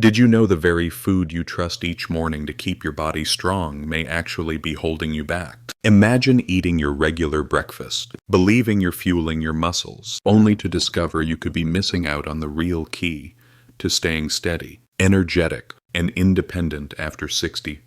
Did you know the very food you trust each morning to keep your body strong may actually be holding you back? Imagine eating your regular breakfast, believing you're fueling your muscles, only to discover you could be missing out on the real key to staying steady, energetic, and independent after 60.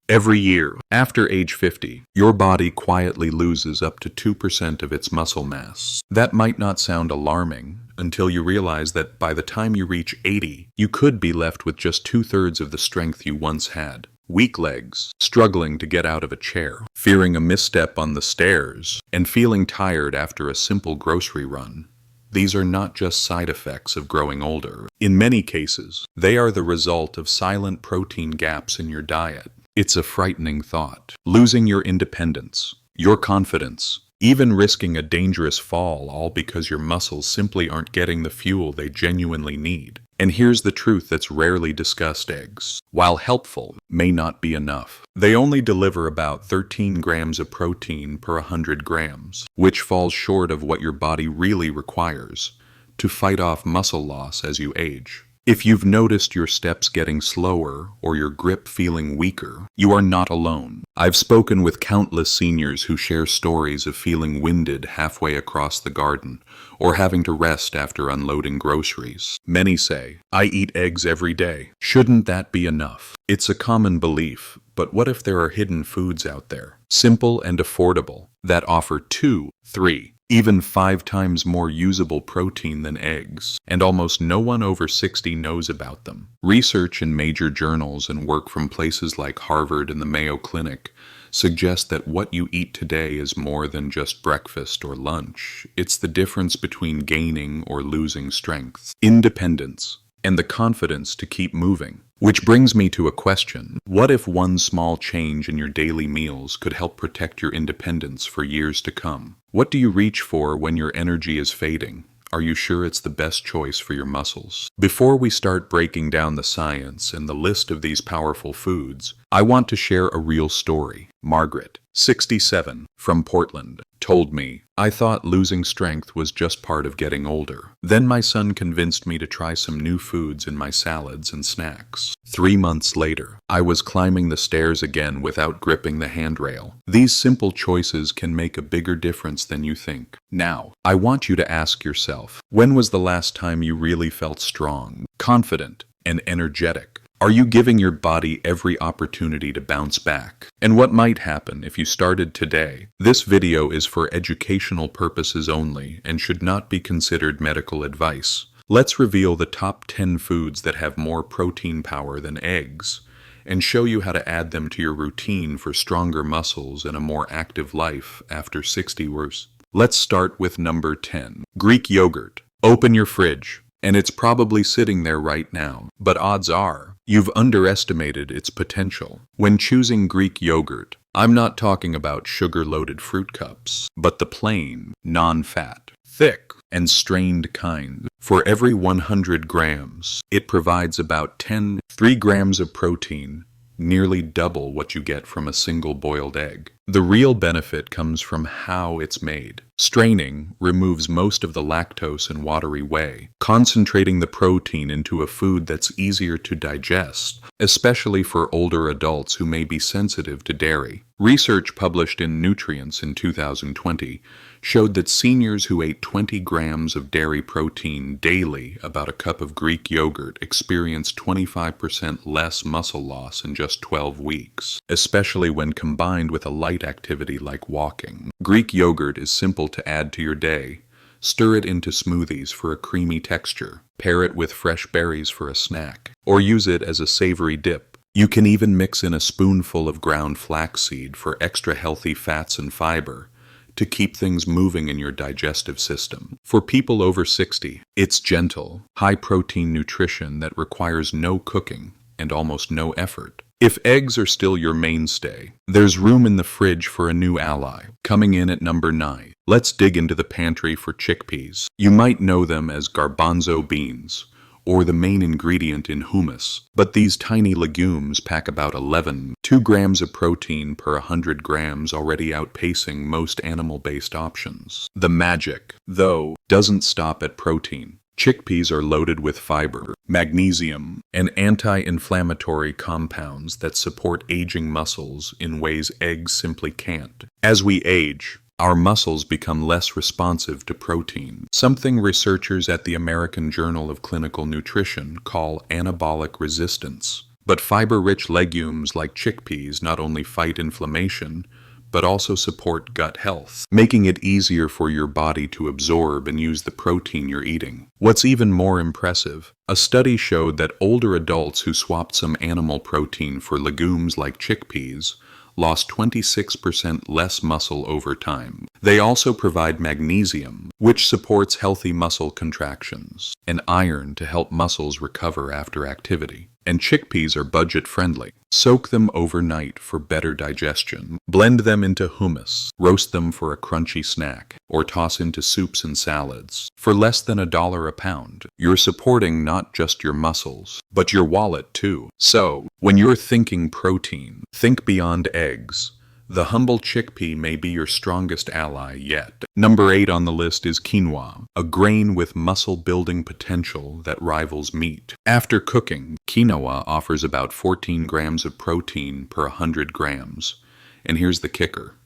Every year, after age 50, your body quietly loses up to 2% of its muscle mass. That might not sound alarming until you realize that by the time you reach 80, you could be left with just 2/3 of the strength you once had. Weak legs, struggling to get out of a chair, fearing a misstep on the stairs, and feeling tired after a simple grocery run. These are not just side effects of growing older. In many cases, they are the result of silent protein gaps in your diet. It's a frightening thought. Losing your independence, your confidence, even risking a dangerous fall, all because your muscles simply aren't getting the fuel they genuinely need. And here's the truth that's rarely discussed: eggs, while helpful, may not be enough. They only deliver about 13 grams of protein per 100 grams, which falls short of what your body really requires to fight off muscle loss as you age. If you've noticed your steps getting slower or your grip feeling weaker, you are not alone. I've spoken with countless seniors who share stories of feeling winded halfway across the garden or having to rest after unloading groceries. Many say, "I eat eggs every day. Shouldn't that be enough?" It's a common belief, but what if there are hidden foods out there, simple and affordable, that offer 2, 3, even 5 times more usable protein than eggs, and almost no one over 60 knows about them? Research in major journals and work from places like Harvard and the Mayo Clinic suggest that what you eat today is more than just breakfast or lunch. It's the difference between gaining or losing strength, independence, and the confidence to keep moving. Which brings me to a question. What if one small change in your daily meals could help protect your independence for years to come? What do you reach for when your energy is fading? Are you sure it's the best choice for your muscles? Before we start breaking down the science and the list of these powerful foods, I want to share a real story. Margaret, 67, from Portland, told me, "I thought losing strength was just part of getting older. Then my son convinced me to try some new foods in my salads and snacks. 3 months later, I was climbing the stairs again without gripping the handrail." These simple choices can make a bigger difference than you think. Now, I want you to ask yourself, when was the last time you really felt strong, confident, and energetic? Are you giving your body every opportunity to bounce back? And what might happen if you started today? This video is for educational purposes only and should not be considered medical advice. Let's reveal the top 10 foods that have more protein power than eggs and show you how to add them to your routine for stronger muscles and a more active life after 60 years. Let's start with number 10. Greek yogurt. Open your fridge, and it's probably sitting there right now, but odds are you've underestimated its potential. When choosing Greek yogurt, I'm not talking about sugar-loaded fruit cups, but the plain, non-fat, thick, and strained kind. For every 100 grams, it provides about 3 grams of protein, nearly double what you get from a single boiled egg. The real benefit comes from how it's made. Straining removes most of the lactose and watery whey, concentrating the protein into a food that's easier to digest, especially for older adults who may be sensitive to dairy. Research published in Nutrients in 2020 showed that seniors who ate 20 grams of dairy protein daily, about a cup of Greek yogurt, experienced 25% less muscle loss in just 12 weeks, especially when combined with a light activity like walking. Greek yogurt is simple to add to your day. Stir it into smoothies for a creamy texture, pair it with fresh berries for a snack, or use it as a savory dip. You can even mix in a spoonful of ground flaxseed for extra healthy fats and fiber to keep things moving in your digestive system. For people over 60, it's gentle, high-protein nutrition that requires no cooking and almost no effort. If eggs are still your mainstay, there's room in the fridge for a new ally. Coming in at number 9, let's dig into the pantry for chickpeas. You might know them as garbanzo beans, or the main ingredient in hummus, but these tiny legumes pack about 2 grams of protein per 100 grams, already outpacing most animal-based options. The magic, though, doesn't stop at protein. Chickpeas are loaded with fiber, magnesium, and anti-inflammatory compounds that support aging muscles in ways eggs simply can't. As we age, our muscles become less responsive to protein, something researchers at the American Journal of Clinical Nutrition call anabolic resistance. But fiber-rich legumes like chickpeas not only fight inflammation, but also support gut health, making it easier for your body to absorb and use the protein you're eating. What's even more impressive, a study showed that older adults who swapped some animal protein for legumes like chickpeas lost 26% less muscle over time. They also provide magnesium, which supports healthy muscle contractions, and iron to help muscles recover after activity. And chickpeas are budget-friendly. Soak them overnight for better digestion. Blend them into hummus, roast them for a crunchy snack, or toss into soups and salads. For less than $1 a pound, you're supporting not just your muscles, but your wallet too. So, when you're thinking protein, think beyond eggs. The humble chickpea may be your strongest ally yet. Number 8 on the list is quinoa, a grain with muscle-building potential that rivals meat. After cooking, quinoa offers about 14 grams of protein per 100 grams. And here's the kicker.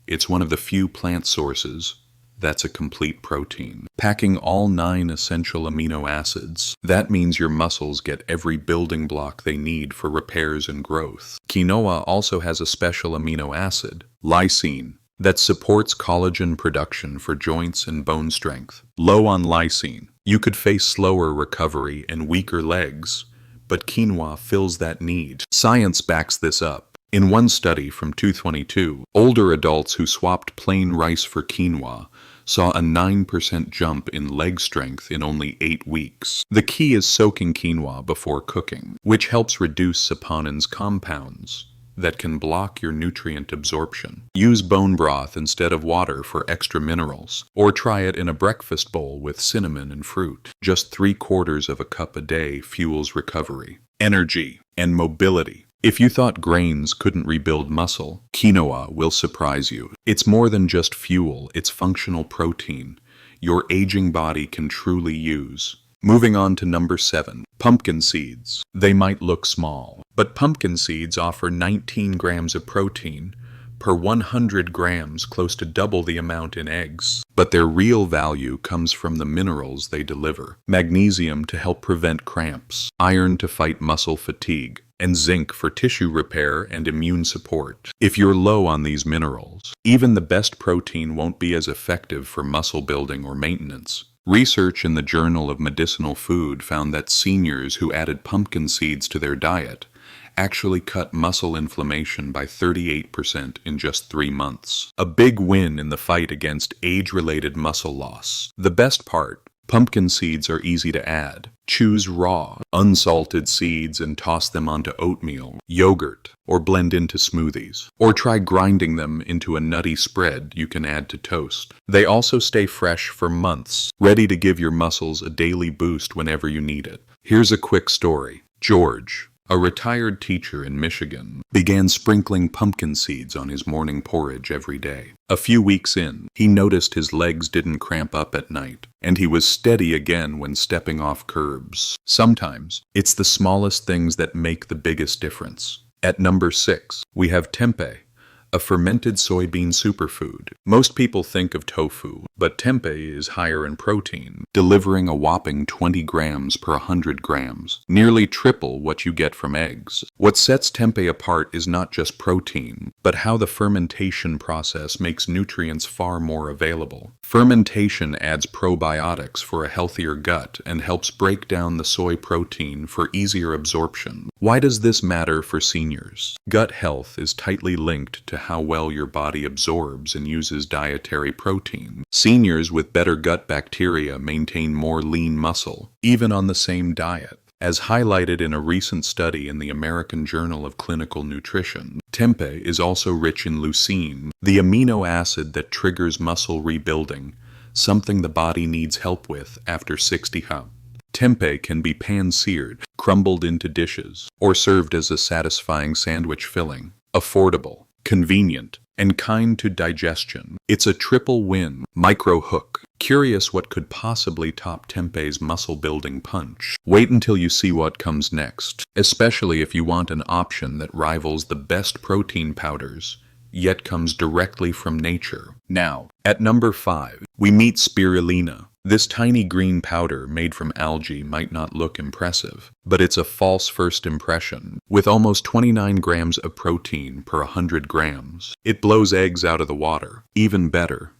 It's one of the few plant sources that's a complete protein, packing all 9 essential amino acids. That means your muscles get every building block they need for repairs and growth. Quinoa also has a special amino acid, lysine, that supports collagen production for joints and bone strength. Low on lysine, you could face slower recovery and weaker legs, but quinoa fills that need. Science backs this up. In one study from 2022, older adults who swapped plain rice for quinoa saw a 9% jump in leg strength in only 8 weeks. The key is soaking quinoa before cooking, which helps reduce saponin's compounds that can block your nutrient absorption. Use bone broth instead of water for extra minerals, or try it in a breakfast bowl with cinnamon and fruit. Just 3/4 of a cup a day fuels recovery, energy, and mobility. If you thought grains couldn't rebuild muscle, quinoa will surprise you. It's more than just fuel, it's functional protein your aging body can truly use. Moving on to number 7, pumpkin seeds. They might look small, but pumpkin seeds offer 19 grams of protein per 100 grams, close to double the amount in eggs. But their real value comes from the minerals they deliver. Magnesium to help prevent cramps, iron to fight muscle fatigue, and zinc for tissue repair and immune support. If you're low on these minerals, even the best protein won't be as effective for muscle building or maintenance. Research in the Journal of Medicinal Food found that seniors who added pumpkin seeds to their diet actually cut muscle inflammation by 38% in just 3 months. A big win in the fight against age-related muscle loss. The best part, pumpkin seeds are easy to add. Choose raw, unsalted seeds and toss them onto oatmeal, yogurt, or blend into smoothies. Or try grinding them into a nutty spread you can add to toast. They also stay fresh for months, ready to give your muscles a daily boost whenever you need it. Here's a quick story. George, a retired teacher in Michigan, began sprinkling pumpkin seeds on his morning porridge every day. A few weeks in, he noticed his legs didn't cramp up at night, and he was steady again when stepping off curbs. Sometimes, it's the smallest things that make the biggest difference. At number 6, we have tempeh, a fermented soybean superfood. Most people think of tofu, but tempeh is higher in protein, delivering a whopping 20 grams per 100 grams, nearly triple what you get from eggs. What sets tempeh apart is not just protein, but how the fermentation process makes nutrients far more available. Fermentation adds probiotics for a healthier gut and helps break down the soy protein for easier absorption. Why does this matter for seniors? Gut health is tightly linked to how well your body absorbs and uses dietary protein. Seniors with better gut bacteria maintain more lean muscle, even on the same diet. As highlighted in a recent study in the American Journal of Clinical Nutrition, tempeh is also rich in leucine, the amino acid that triggers muscle rebuilding, something the body needs help with after 60 hump. Tempeh can be pan-seared, crumbled into dishes, or served as a satisfying sandwich filling. Affordable, convenient, and kind to digestion. It's a triple win. Micro hook. Curious what could possibly top tempeh's muscle-building punch? Wait until you see what comes next, especially if you want an option that rivals the best protein powders, yet comes directly from nature. Now, at number 5, we meet spirulina. This tiny green powder made from algae might not look impressive, but it's a false first impression. With almost 29 grams of protein per 100 grams, it blows eggs out of the water. Even better,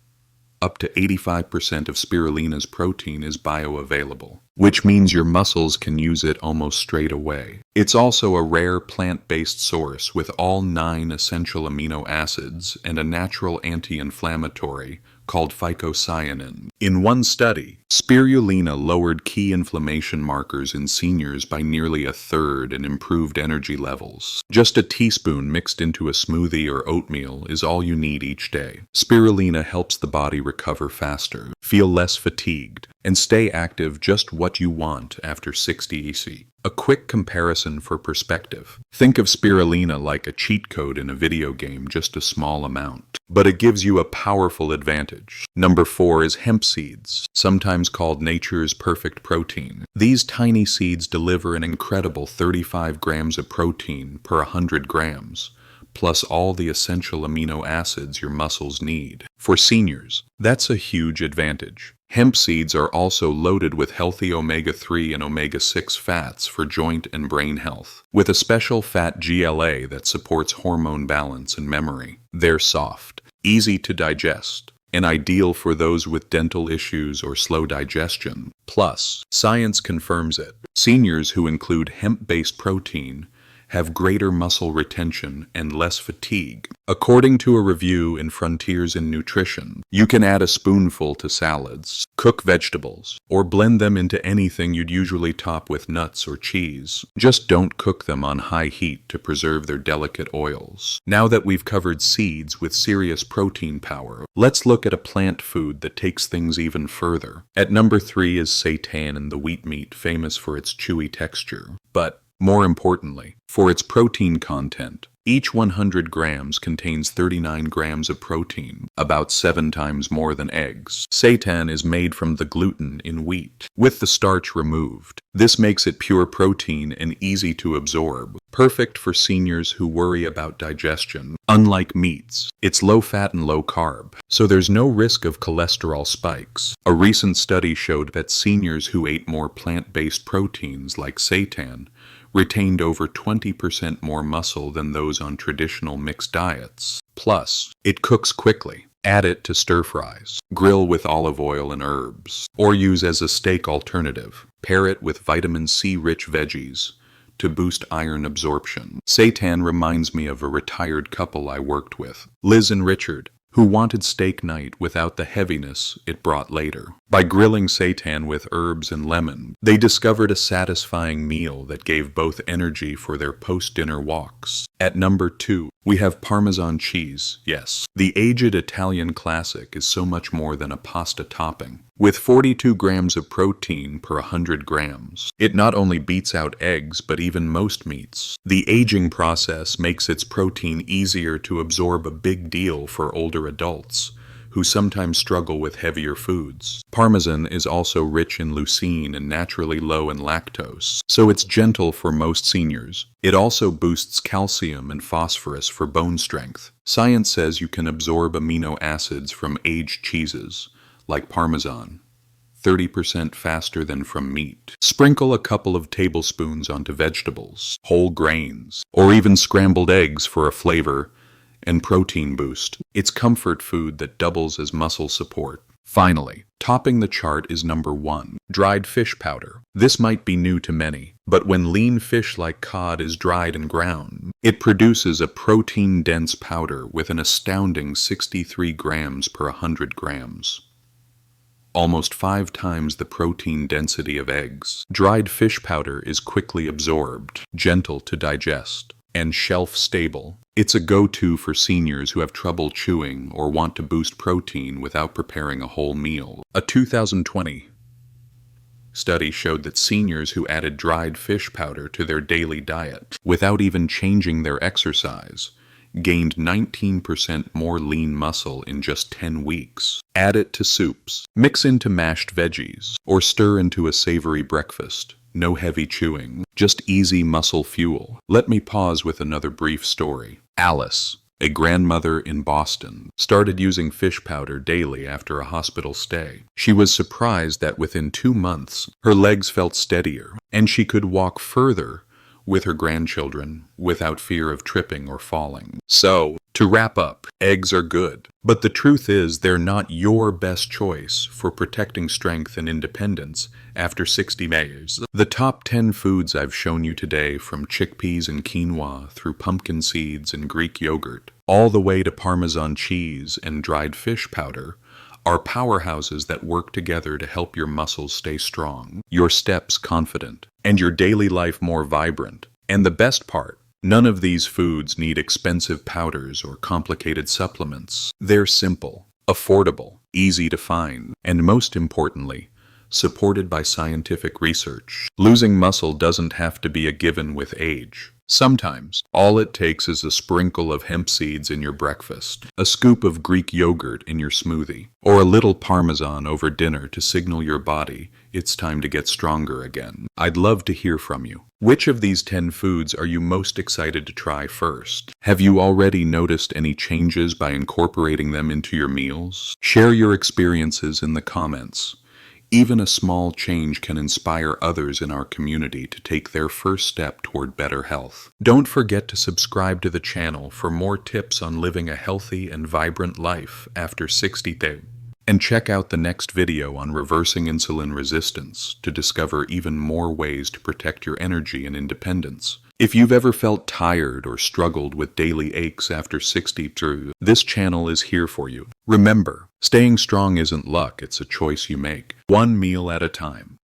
up to 85% of spirulina's protein is bioavailable, which means your muscles can use it almost straight away. It's also a rare plant-based source with all 9 essential amino acids and a natural anti-inflammatory called phycocyanin. In one study, spirulina lowered key inflammation markers in seniors by nearly a third and improved energy levels. Just a teaspoon mixed into a smoothie or oatmeal is all you need each day. Spirulina helps the body recover faster, feel less fatigued, and stay active just what you want after 60 EC. A quick comparison for perspective. Think of spirulina like a cheat code in a video game, just a small amount, but it gives you a powerful advantage. Number 4 is hemp seeds, sometimes called nature's perfect protein. These tiny seeds deliver an incredible 35 grams of protein per 100 grams, plus all the essential amino acids your muscles need. For seniors, that's a huge advantage. Hemp seeds are also loaded with healthy omega-3 and omega-6 fats for joint and brain health, with a special fat GLA that supports hormone balance and memory. They're soft, easy to digest, and ideal for those with dental issues or slow digestion. Plus, science confirms it. Seniors who include hemp-based protein have greater muscle retention and less fatigue. According to a review in Frontiers in Nutrition, you can add a spoonful to salads, cook vegetables, or blend them into anything you'd usually top with nuts or cheese. Just don't cook them on high heat to preserve their delicate oils. Now that we've covered seeds with serious protein power, let's look at a plant food that takes things even further. At number 3 is seitan, and the wheat meat, famous for its chewy texture. But more importantly, for its protein content. Each 100 grams contains 39 grams of protein, about 7 times more than eggs. Seitan is made from the gluten in wheat, with the starch removed. This makes it pure protein and easy to absorb, perfect for seniors who worry about digestion. Unlike meats, it's low fat and low carb, so there's no risk of cholesterol spikes. A recent study showed that seniors who ate more plant-based proteins like seitan retained over 20% more muscle than those on traditional mixed diets. Plus, it cooks quickly. Add it to stir-fries, grill with olive oil and herbs, or use as a steak alternative. Pair it with vitamin C-rich veggies to boost iron absorption. Seitan reminds me of a retired couple I worked with, Liz and Richard, who wanted steak night without the heaviness it brought later. By grilling seitan with herbs and lemon, they discovered a satisfying meal that gave both energy for their post-dinner walks. At number 2, we have Parmesan cheese. Yes, the aged Italian classic is so much more than a pasta topping. With 42 grams of protein per 100 grams, it not only beats out eggs but even most meats. The aging process makes its protein easier to absorb, a big deal for older adults who sometimes struggle with heavier foods. Parmesan is also rich in leucine and naturally low in lactose, so it's gentle for most seniors. It also boosts calcium and phosphorus for bone strength. Science says you can absorb amino acids from aged cheeses, like Parmesan, 30% faster than from meat. Sprinkle a couple of tablespoons onto vegetables, whole grains, or even scrambled eggs for a flavor and protein boost. It's comfort food that doubles as muscle support. Finally, topping the chart is number 1, dried fish powder. This might be new to many, but when lean fish like cod is dried and ground, it produces a protein-dense powder with an astounding 63 grams per 100 grams. Almost 5 times the protein density of eggs. Dried fish powder is quickly absorbed, gentle to digest, and shelf-stable. It's a go-to for seniors who have trouble chewing or want to boost protein without preparing a whole meal. A 2020 study showed that seniors who added dried fish powder to their daily diet, without even changing their exercise, gained 19% more lean muscle in just 10 weeks. Add it to soups, mix into mashed veggies, or stir into a savory breakfast. No heavy chewing, just easy muscle fuel. Let me pause with another brief story. Alice, a grandmother in Boston, started using fish powder daily after a hospital stay. She was surprised that within 2 months, her legs felt steadier, and she could walk further with her grandchildren without fear of tripping or falling. So, to wrap up, eggs are good, but the truth is they're not your best choice for protecting strength and independence after 60 days. The top 10 foods I've shown you today, from chickpeas and quinoa through pumpkin seeds and Greek yogurt, all the way to Parmesan cheese and dried fish powder, are powerhouses that work together to help your muscles stay strong, your steps confident, and your daily life more vibrant. And the best part, none of these foods need expensive powders or complicated supplements. They're simple, affordable, easy to find, and most importantly, supported by scientific research. Losing muscle doesn't have to be a given with age. Sometimes, all it takes is a sprinkle of hemp seeds in your breakfast, a scoop of Greek yogurt in your smoothie, or a little Parmesan over dinner to signal your body it's time to get stronger again. I'd love to hear from you. Which of these 10 foods are you most excited to try first? Have you already noticed any changes by incorporating them into your meals? Share your experiences in the comments. Even a small change can inspire others in our community to take their first step toward better health. Don't forget to subscribe to the channel for more tips on living a healthy and vibrant life after 60 days. And check out the next video on reversing insulin resistance to discover even more ways to protect your energy and independence. If you've ever felt tired or struggled with daily aches after 60 days, this channel is here for you. Remember, staying strong isn't luck, it's a choice you make, one meal at a time.